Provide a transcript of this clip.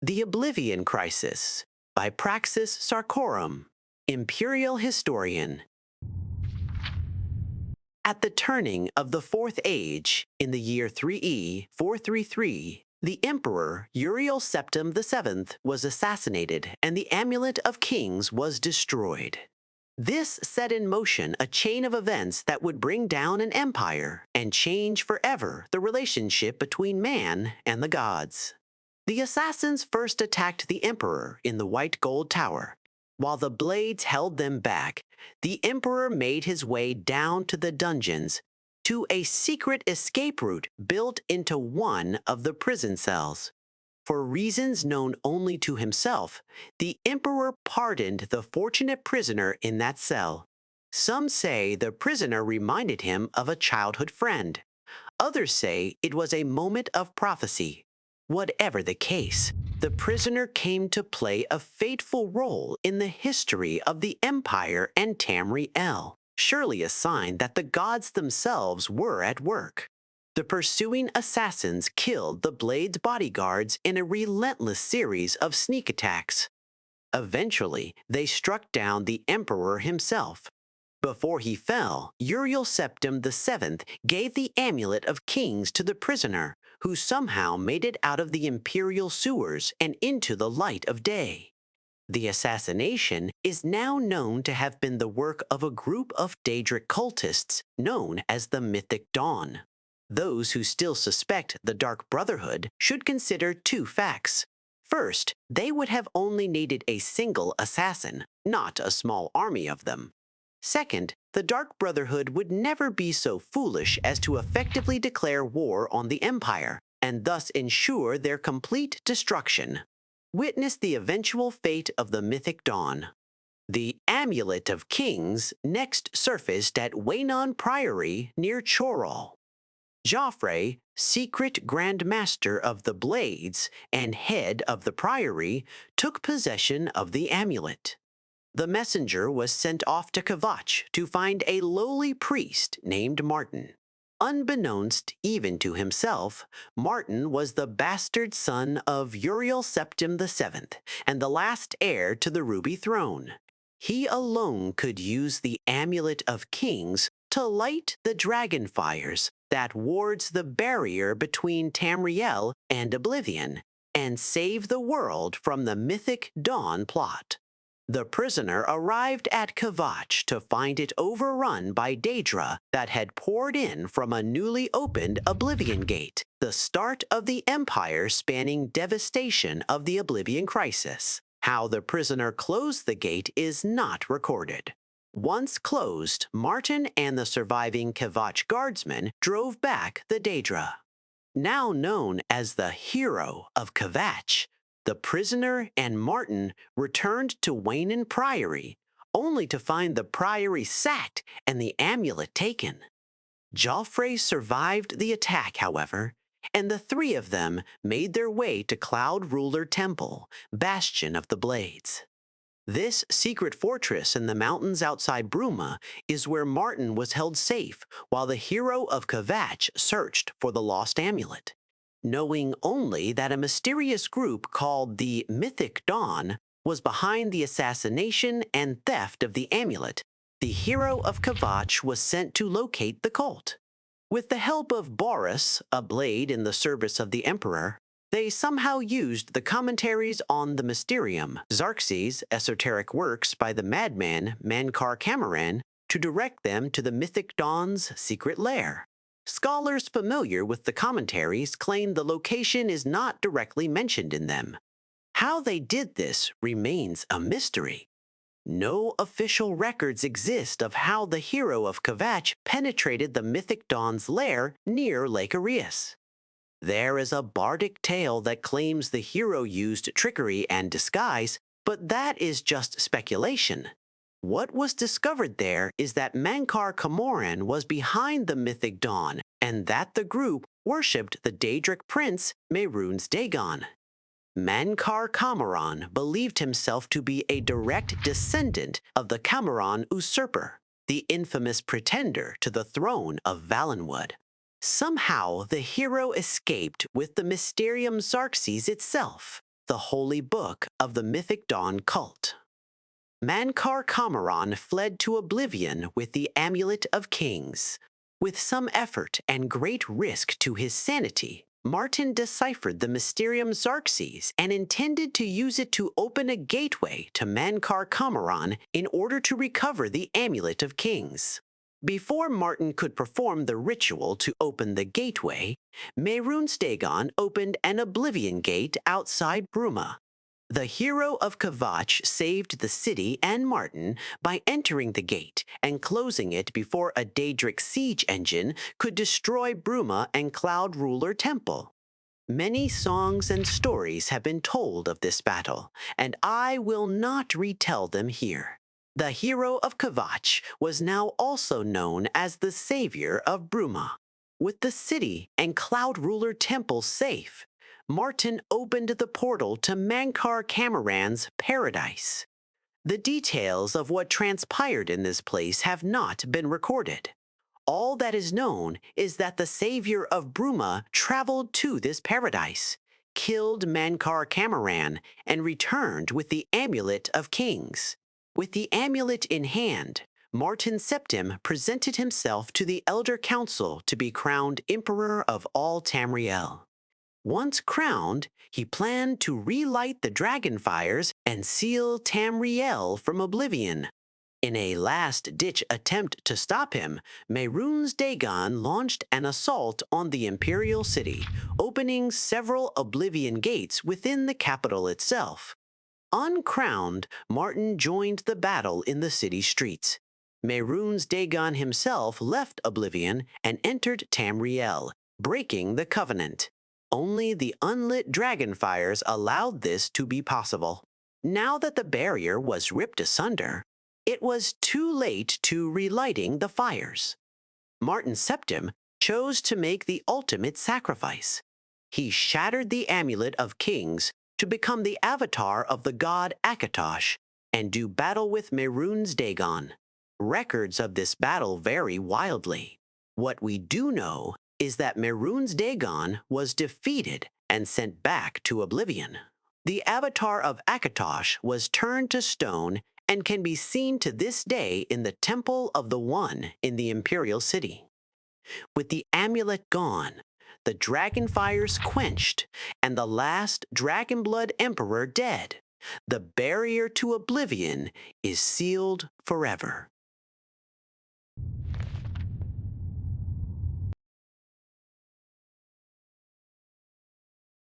The Oblivion Crisis by Praxis Sarcorum, Imperial Historian. At the turning of the Fourth Age, in the year 3E 433, the Emperor Uriel Septim VII was assassinated and the Amulet of Kings was destroyed. This set in motion a chain of events that would bring down an empire and change forever the relationship between man and the gods. The assassins first attacked the Emperor in the White Gold Tower. While the blades held them back, the Emperor made his way down to the dungeons, to a secret escape route built into one of the prison cells. For reasons known only to himself, the Emperor pardoned the fortunate prisoner in that cell. Some say the prisoner reminded him of a childhood friend. Others say it was a moment of prophecy. Whatever the case, the prisoner came to play a fateful role in the history of the Empire and Tamriel, surely a sign that the gods themselves were at work. The pursuing assassins killed the Blade's bodyguards in a relentless series of sneak attacks. Eventually, they struck down the Emperor himself. Before he fell, Uriel Septim VII gave the Amulet of Kings to the prisoner, who somehow made it out of the imperial sewers and into the light of day. The assassination is now known to have been the work of a group of Daedric cultists known as the Mythic Dawn. Those who still suspect the Dark Brotherhood should consider two facts. First, they would have only needed a single assassin, not a small army of them. Second, the Dark Brotherhood would never be so foolish as to effectively declare war on the Empire, and thus ensure their complete destruction. Witness the eventual fate of the Mythic Dawn. The Amulet of Kings next surfaced at Waynon Priory near Chorol. Joffrey, secret Grand Master of the Blades and head of the Priory, took possession of the amulet. The messenger was sent off to Kvatch to find a lowly priest named Martin. Unbeknownst even to himself, Martin was the bastard son of Uriel Septim VII and the last heir to the Ruby Throne. He alone could use the Amulet of Kings to light the dragon fires that wards the barrier between Tamriel and Oblivion, and save the world from the Mythic Dawn plot. The prisoner arrived at Kvatch to find it overrun by Daedra that had poured in from a newly opened Oblivion Gate, the start of the Empire spanning devastation of the Oblivion Crisis. How the prisoner closed the gate is not recorded. Once closed, Martin and the surviving Kvatch guardsmen drove back the Daedra. Now known as the Hero of Kvatch, the prisoner and Martin returned to Waynon Priory, only to find the priory sacked and the amulet taken. Joffrey survived the attack, however, and the three of them made their way to Cloud Ruler Temple, bastion of the Blades. This secret fortress in the mountains outside Bruma is where Martin was held safe while the Hero of Kvatch searched for the lost amulet. Knowing only that a mysterious group called the Mythic Dawn was behind the assassination and theft of the amulet, the Hero of Kvatch was sent to locate the cult. With the help of Boris, a blade in the service of the Emperor, they somehow used the commentaries on the Mysterium, Xerxes' esoteric works by the madman Mankar Cameron, to direct them to the Mythic Dawn's secret lair. Scholars familiar with the commentaries claim the location is not directly mentioned in them. How they did this remains a mystery. No official records exist of how the Hero of Kvatch penetrated the Mythic Dawn's lair near Lake Arius. There is a bardic tale that claims the hero used trickery and disguise, but that is just speculation. What was discovered there is that Mankar Camoran was behind the Mythic Dawn, and that the group worshipped the Daedric prince Mehrunes Dagon. Mankar Camoran believed himself to be a direct descendant of the Camoran usurper, the infamous pretender to the throne of Valenwood. Somehow, the hero escaped with the Mysterium Xerxes itself. the holy book of the Mythic Dawn cult. Mankar Kamaran fled to Oblivion with the Amulet of Kings. With some effort and great risk to his sanity, Martin deciphered the Mysterium Xarxes and intended to use it to open a gateway to Mankar Kamaran in order to recover the Amulet of Kings. Before Martin could perform the ritual to open the gateway, Mehrunes Dagon opened an Oblivion gate outside Bruma. The hero of Kvatch saved the city and Martin by entering the gate and closing it before a Daedric siege engine could destroy Bruma and Cloud Ruler Temple. Many songs and stories have been told of this battle, and I will not retell them here. The hero of Kvatch was now also known as the savior of Bruma. With the city and Cloud Ruler Temple safe, Martin opened the portal to Mankar Kamaran's paradise. The details of what transpired in this place have not been recorded. All that is known is that the savior of Bruma traveled to this paradise, killed Mankar Kamaran, and returned with the Amulet of Kings. With the amulet in hand, Martin Septim presented himself to the Elder Council to be crowned Emperor of all Tamriel. Once crowned, he planned to relight the dragon fires and seal Tamriel from oblivion. In a last-ditch attempt to stop him, Mehrunes Dagon launched an assault on the Imperial City, opening several Oblivion gates within the capital itself. Uncrowned, Martin joined the battle in the city streets. Mehrunes Dagon himself left Oblivion and entered Tamriel, breaking the covenant. Only the unlit dragon fires allowed this to be possible. Now that the barrier was ripped asunder, it was too late to relighting the fires. Martin Septim chose to make the ultimate sacrifice. He shattered the Amulet of Kings to become the avatar of the god Akatosh and do battle with Mehrunes Dagon. Records of this battle vary wildly. What we do know is that Mehrunes Dagon was defeated and sent back to Oblivion. The avatar of Akatosh was turned to stone and can be seen to this day in the Temple of the One in the Imperial City. With the amulet gone, the dragon fires quenched, and the last Dragonblood Emperor dead, the barrier to Oblivion is sealed forever.